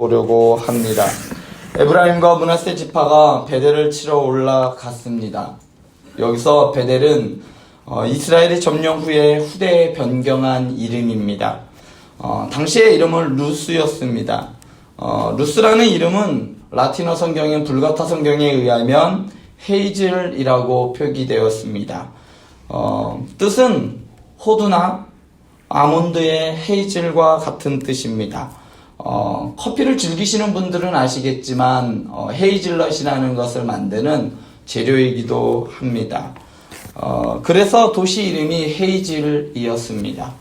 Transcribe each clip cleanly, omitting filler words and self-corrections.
보려고 합니다. 에브라임과 므낫세 지파가 베델을 치러 올라갔습니다. 여기서 베델은 이스라엘이 점령 후에 후대에 변경한 이름입니다. 당시의 이름은 루스였습니다. 루스라는 이름은 라틴어 성경인 불가타 성경에 의하면 헤이즐이라고 표기되었습니다. 뜻은 호두나 아몬드의 헤이즐과 같은 뜻입니다. 커피를 즐기시는 분들은 아시겠지만 헤이즐넛이라는 것을 만드는 재료이기도 합니다. 그래서 도시 이름이 헤이즐이었습니다.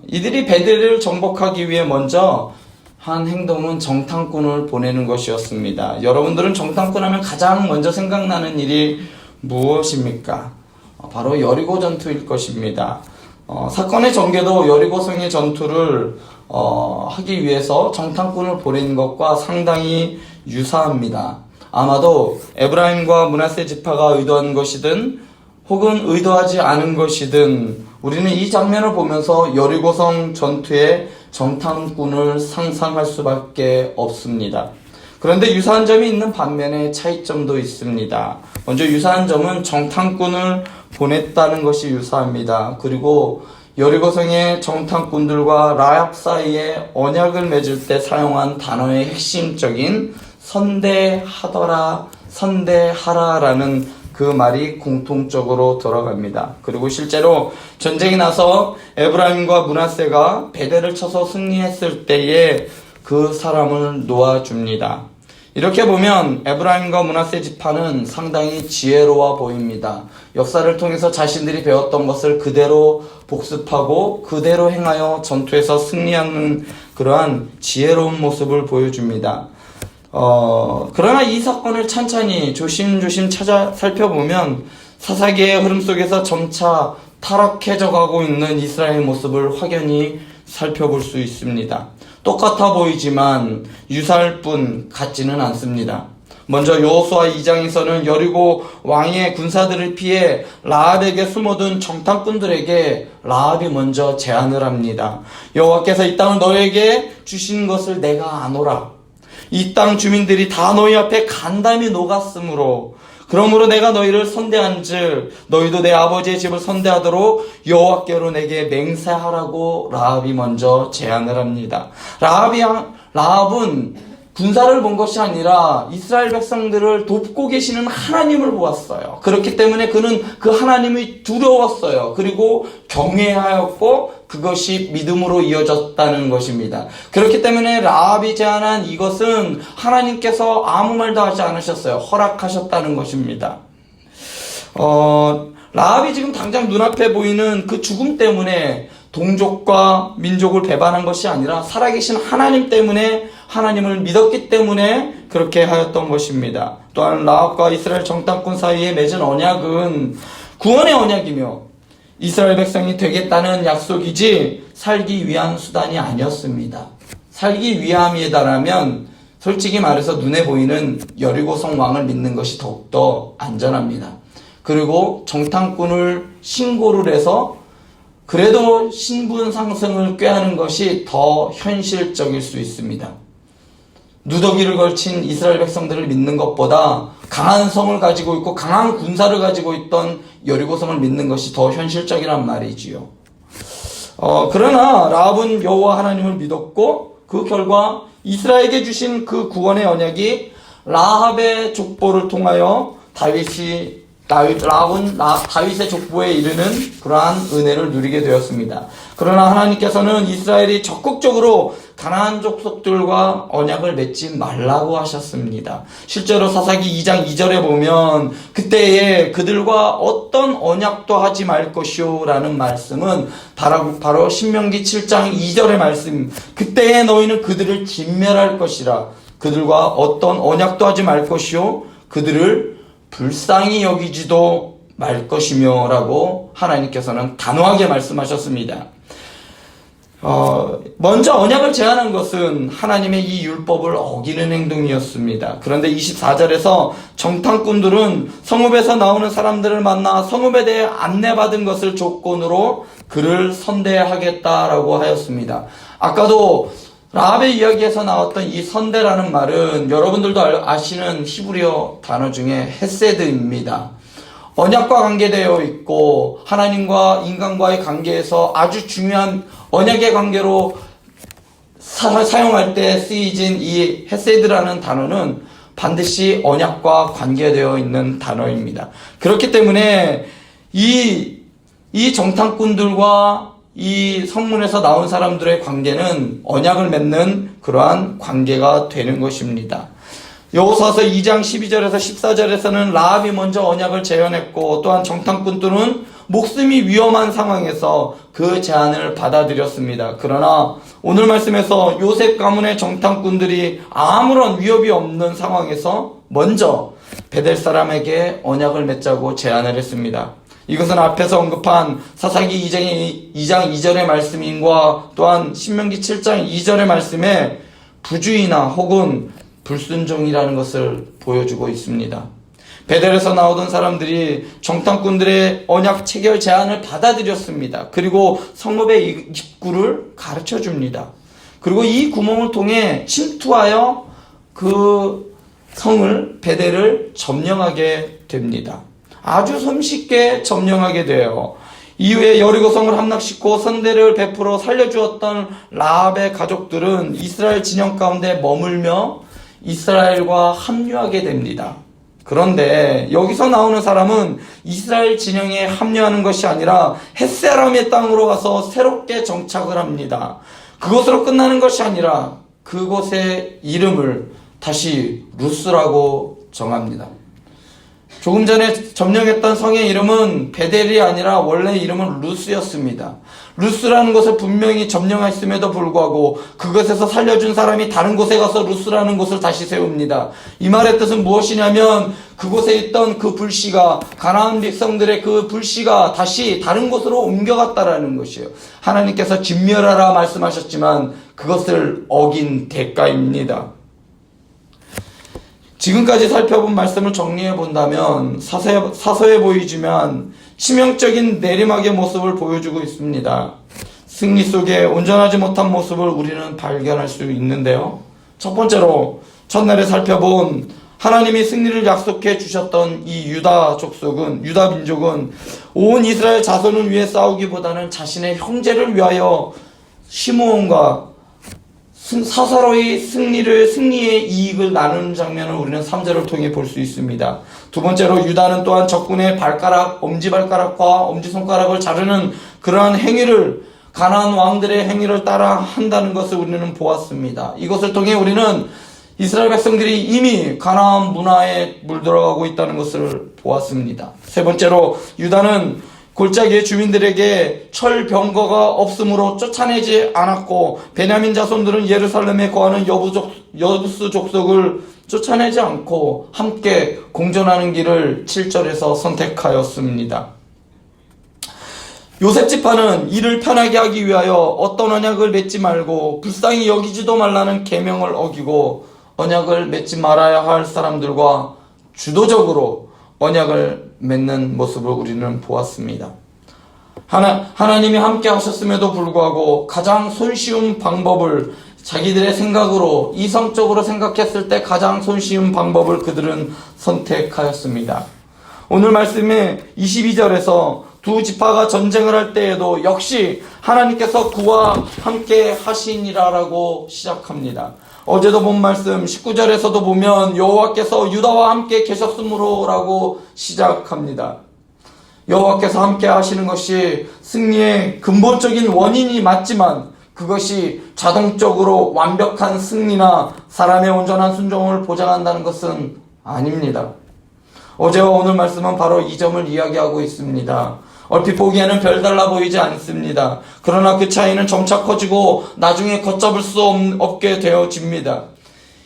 이들이 베델을 정복하기 위해 먼저 한 행동은 정탐꾼을 보내는 것이었습니다. 여러분들은 정탐꾼 하면 가장 먼저 생각나는 일이 무엇입니까? 바로 여리고 전투일 것입니다. 사건의 전개도 여리고성의 전투를 하기 위해서 정탐꾼을 보낸 것과 상당히 유사합니다. 아마도 에브라임과 므낫세 지파가 의도한 것이든 혹은 의도하지 않은 것이든 우리는 이 장면을 보면서 여리고성 전투의 정탐꾼을 상상할 수밖에 없습니다. 그런데 유사한 점이 있는 반면에 차이점도 있습니다. 먼저 유사한 점은 정탐꾼을 보냈다는 것이 유사합니다. 그리고 여리고성의 정탐꾼들과 라합 사이에 언약을 맺을 때 사용한 단어의 핵심적인 선대하더라, 선대하라라는 그 말이 공통적으로 돌아갑니다. 그리고 실제로 전쟁이 나서 에브라임과 므낫세가 베델을 쳐서 승리했을 때에 그 사람을 놓아줍니다. 이렇게 보면 에브라임과 므낫세 지파는 상당히 지혜로워 보입니다. 역사를 통해서 자신들이 배웠던 것을 그대로 복습하고 그대로 행하여 전투에서 승리하는 그러한 지혜로운 모습을 보여줍니다. 그러나 이 사건을 찬찬히 조심조심 살펴보면 사사기의 흐름 속에서 점차 타락해져 가고 있는 이스라엘 모습을 확연히 살펴볼 수 있습니다. 똑같아 보이지만 유사할 뿐 같지는 않습니다. 먼저 여호수아 2장에서는 여리고 왕의 군사들을 피해 라합에게 숨어든 정탐꾼들에게 라합이 먼저 제안을 합니다. 여호와께서 이 땅을 너에게 주신 것을 내가 아노라. 이 땅 주민들이 다 너희 앞에 간담이 녹았으므로 그러므로 내가 너희를 선대한즉 너희도 내 아버지의 집을 선대하도록 여호와께로 내게 맹세하라고 라합이 먼저 제안을 합니다. 라합은 군사를 본 것이 아니라 이스라엘 백성들을 돕고 계시는 하나님을 보았어요. 그렇기 때문에 그는 그 하나님이 두려웠어요. 그리고 경외하였고 그것이 믿음으로 이어졌다는 것입니다. 그렇기 때문에 라합이 제안한 이것은 하나님께서 아무 말도 하지 않으셨어요. 허락하셨다는 것입니다. 라합이 지금 당장 눈앞에 보이는 그 죽음 때문에 동족과 민족을 배반한 것이 아니라 살아계신 하나님 때문에 하나님을 믿었기 때문에 그렇게 하였던 것입니다. 또한 라합과 이스라엘 정탐꾼 사이에 맺은 언약은 구원의 언약이며 이스라엘 백성이 되겠다는 약속이지 살기 위한 수단이 아니었습니다. 살기 위함이다라면 솔직히 말해서 눈에 보이는 여리고성 왕을 믿는 것이 더욱더 안전합니다. 그리고 정탐꾼을 신고를 해서 그래도 신분 상승을 꾀하는 것이 더 현실적일 수 있습니다. 누더기를 걸친 이스라엘 백성들을 믿는 것보다 강한 성을 가지고 있고 강한 군사를 가지고 있던 여리고성을 믿는 것이 더 현실적이란 말이지요. 그러나 라합은 여호와 하나님을 믿었고 그 결과 이스라엘에게 주신 그 구원의 언약이 라합의 족보를 통하여 라합은 다윗의 족보에 이르는 그러한 은혜를 누리게 되었습니다. 그러나 하나님께서는 이스라엘이 적극적으로 가나안 족속들과 언약을 맺지 말라고 하셨습니다. 실제로 사사기 2장 2절에 보면 그때에 그들과 어떤 언약도 하지 말 것이오 라는 말씀은 바로 신명기 7장 2절의 말씀. 그때에 너희는 그들을 진멸할 것이라. 그들과 어떤 언약도 하지 말 것이오. 그들을 불쌍히 여기지도 말 것이며 라고 하나님께서는 단호하게 말씀하셨습니다. 먼저 언약을 제안한 것은 하나님의 이 율법을 어기는 행동이었습니다. 그런데 24절에서 정탐꾼들은 성읍에서 나오는 사람들을 만나 성읍에 대해 안내받은 것을 조건으로 그를 선대하겠다라고 하였습니다. 아까도 라합의 이야기에서 나왔던 이 선대라는 말은 여러분들도 아시는 히브리어 단어 중에 헤세드입니다. 언약과 관계되어 있고 하나님과 인간과의 관계에서 아주 중요한 언약의 관계로 사용할 때 쓰여진 이 헤세드라는 단어는 반드시 언약과 관계되어 있는 단어입니다. 그렇기 때문에 이 정탐꾼들과 이 성문에서 나온 사람들의 관계는 언약을 맺는 그러한 관계가 되는 것입니다. 여호수아서 2장 12절에서 14절에서는 라합이 먼저 언약을 재현했고 또한 정탐꾼들은 목숨이 위험한 상황에서 그 제안을 받아들였습니다. 그러나 오늘 말씀에서 요셉 가문의 정탐꾼들이 아무런 위협이 없는 상황에서 먼저 베델 사람에게 언약을 맺자고 제안을 했습니다. 이것은 앞에서 언급한 사사기 2장 2절의 말씀인과 또한 신명기 7장 2절의 말씀에 부주의나 혹은 불순종이라는 것을 보여주고 있습니다. 베델에서 나오던 사람들이 정탐꾼들의 언약 체결 제안을 받아들였습니다. 그리고 성읍의 입구를 가르쳐 줍니다. 그리고 이 구멍을 통해 침투하여 그 성을 베델을 점령하게 됩니다. 아주 손쉽게 점령하게 돼요. 이후에 여리고성을 함락시키고 선대를 베풀어 살려주었던 라합의 가족들은 이스라엘 진영 가운데 머물며 이스라엘과 합류하게 됩니다. 그런데 여기서 나오는 사람은 이스라엘 진영에 합류하는 것이 아니라 햇세람의 땅으로 가서 새롭게 정착을 합니다. 그것으로 끝나는 것이 아니라 그곳의 이름을 다시 루스라고 정합니다. 조금 전에 점령했던 성의 이름은 베델이 아니라 원래 이름은 루스였습니다. 루스라는 것을 분명히 점령했음에도 불구하고 그것에서 살려준 사람이 다른 곳에 가서 루스라는 곳을 다시 세웁니다. 이 말의 뜻은 무엇이냐면 그곳에 있던 그 불씨가 가나안 백성들의 그 불씨가 다시 다른 곳으로 옮겨갔다라는 것이에요. 하나님께서 진멸하라 말씀하셨지만 그것을 어긴 대가입니다. 지금까지 살펴본 말씀을 정리해 본다면 사서해 보이지만 치명적인 내리막의 모습을 보여주고 있습니다. 승리 속에 온전하지 못한 모습을 우리는 발견할 수 있는데요. 첫 번째로 첫날에 살펴본 하나님이 승리를 약속해 주셨던 이 유다 민족은 온 이스라엘 자손을 위해 싸우기보다는 자신의 형제를 위하여 시므온과 서서히 승리의 이익을 나누는 장면을 우리는 3절을 통해 볼 수 있습니다. 두 번째로 유다는 또한 적군의 엄지발가락과 엄지손가락을 자르는 그러한 행위를 가나안 왕들의 행위를 따라 한다는 것을 우리는 보았습니다. 이것을 통해 우리는 이스라엘 백성들이 이미 가나안 문화에 물들어가고 있다는 것을 보았습니다. 세 번째로 유다는 골짜기의 주민들에게 철병거가 없으므로 쫓아내지 않았고 베냐민 자손들은 예루살렘에 거하는 여부스 족속을 쫓아내지 않고 함께 공존하는 길을 7절에서 선택하였습니다. 요셉 지파는 이를 편하게 하기 위하여 어떤 언약을 맺지 말고 불쌍히 여기지도 말라는 계명을 어기고 언약을 맺지 말아야 할 사람들과 주도적으로 언약을 맺는 모습을 우리는 보았습니다. 하나님이 함께 하셨음에도 불구하고 가장 손쉬운 방법을 자기들의 생각으로 이성적으로 생각했을 때 가장 손쉬운 방법을 그들은 선택하였습니다. 오늘 말씀에 22절에서 두 지파가 전쟁을 할 때에도 역시 하나님께서 그와 함께 하시니라라고 시작합니다. 어제도 본 말씀 19절에서도 보면 여호와께서 유다와 함께 계셨으므로라고 시작합니다. 여호와께서 함께 하시는 것이 승리의 근본적인 원인이 맞지만 그것이 자동적으로 완벽한 승리나 사람의 온전한 순종을 보장한다는 것은 아닙니다. 어제와 오늘 말씀은 바로 이 점을 이야기하고 있습니다. 얼핏 보기에는 별달라 보이지 않습니다. 그러나 그 차이는 점차 커지고 나중에 걷잡을 수 없게 되어집니다.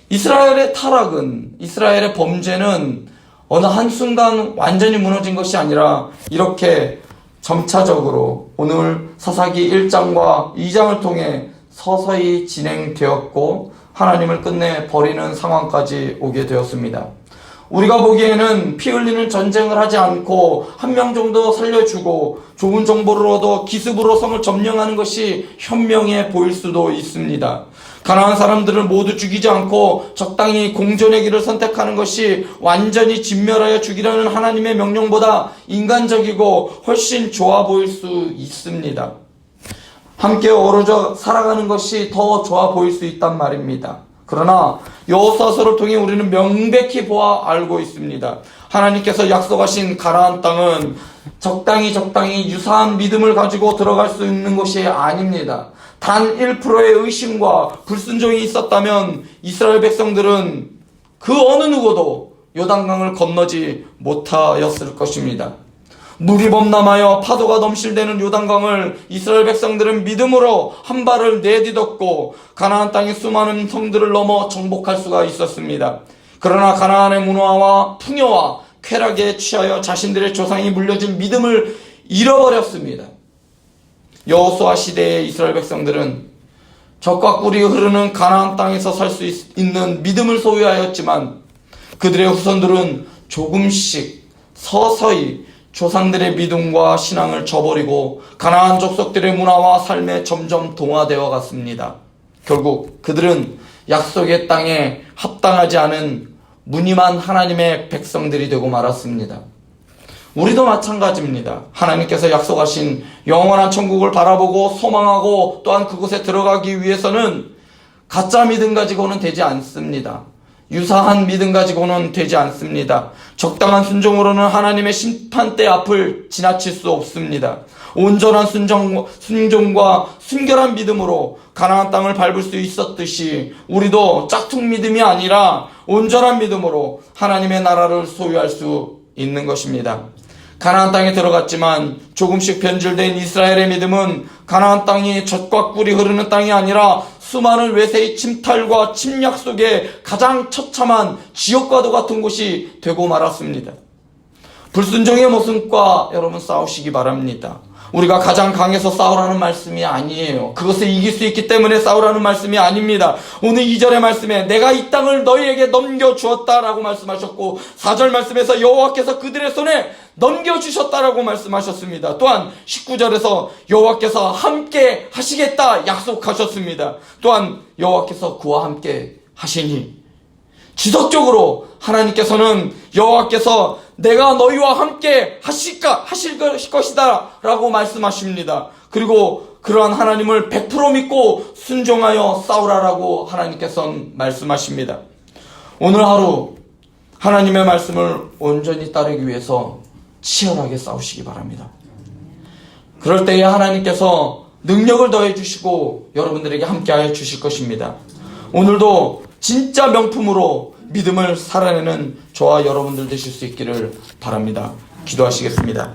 이스라엘의 타락은, 이스라엘의 범죄는 어느 한순간 완전히 무너진 것이 아니라 이렇게 점차적으로 오늘 사사기 1장과 2장을 통해 서서히 진행되었고 하나님을 끝내 버리는 상황까지 오게 되었습니다. 우리가 보기에는 피 흘리는 전쟁을 하지 않고 한 명 정도 살려주고 좋은 정보를 얻어 기습으로 성을 점령하는 것이 현명해 보일 수도 있습니다. 가난한 사람들을 모두 죽이지 않고 적당히 공존의 길을 선택하는 것이 완전히 진멸하여 죽이라는 하나님의 명령보다 인간적이고 훨씬 좋아 보일 수 있습니다. 함께 어우러져 살아가는 것이 더 좋아 보일 수 있단 말입니다. 그러나 여호수아서를 통해 우리는 명백히 보아 알고 있습니다. 하나님께서 약속하신 가나안 땅은 적당히 유사한 믿음을 가지고 들어갈 수 있는 것이 아닙니다. 단 1%의 의심과 불순종이 있었다면 이스라엘 백성들은 그 어느 누구도 요단강을 건너지 못하였을 것입니다. 물이 범람하여 파도가 넘실대는 요단강을 이스라엘 백성들은 믿음으로 한 발을 내딛었고 가나안 땅의 수많은 성들을 넘어 정복할 수가 있었습니다. 그러나 가나안의 문화와 풍요와 쾌락에 취하여 자신들의 조상이 물려준 믿음을 잃어버렸습니다. 여호수아 시대의 이스라엘 백성들은 젖과 꿀이 흐르는 가나안 땅에서 살 수 있는 믿음을 소유하였지만 그들의 후손들은 조금씩 서서히 조상들의 믿음과 신앙을 저버리고 가나안 족속들의 문화와 삶에 점점 동화되어 갔습니다. 결국 그들은 약속의 땅에 합당하지 않은 무늬만 하나님의 백성들이 되고 말았습니다. 우리도 마찬가지입니다. 하나님께서 약속하신 영원한 천국을 바라보고 소망하고 또한 그곳에 들어가기 위해서는 가짜 믿음 가지고는 되지 않습니다. 유사한 믿음 가지고는 되지 않습니다. 적당한 순종으로는 하나님의 심판대 앞을 지나칠 수 없습니다. 온전한 순종과 순결한 믿음으로 가나안 땅을 밟을 수 있었듯이 우리도 짝퉁 믿음이 아니라 온전한 믿음으로 하나님의 나라를 소유할 수 있는 것입니다. 가나안 땅에 들어갔지만 조금씩 변질된 이스라엘의 믿음은 가나안 땅이 젖과 꿀이 흐르는 땅이 아니라 수많은 외세의 침탈과 침략 속에 가장 처참한 지옥과도 같은 곳이 되고 말았습니다. 불순종의 모습과 여러분 싸우시기 바랍니다. 우리가 가장 강해서 싸우라는 말씀이 아니에요. 그것을 이길 수 있기 때문에 싸우라는 말씀이 아닙니다. 오늘 2절의 말씀에 내가 이 땅을 너희에게 넘겨주었다라고 말씀하셨고 4절 말씀에서 여호와께서 그들의 손에 넘겨주셨다라고 말씀하셨습니다. 또한 19절에서 여호와께서 함께 하시겠다 약속하셨습니다. 또한 여호와께서 그와 함께 하시니 지속적으로 하나님께서는 여호와께서 내가 너희와 함께 하실 것이다 라고 말씀하십니다. 그리고 그러한 하나님을 100% 믿고 순종하여 싸우라라고 하나님께서는 말씀하십니다. 오늘 하루 하나님의 말씀을 온전히 따르기 위해서 치열하게 싸우시기 바랍니다. 그럴 때에 하나님께서 능력을 더해 주시고 여러분들에게 함께하여 주실 것입니다. 오늘도 진짜 명품으로 믿음을 살아내는 저와 여러분들 되실 수 있기를 바랍니다. 기도하시겠습니다.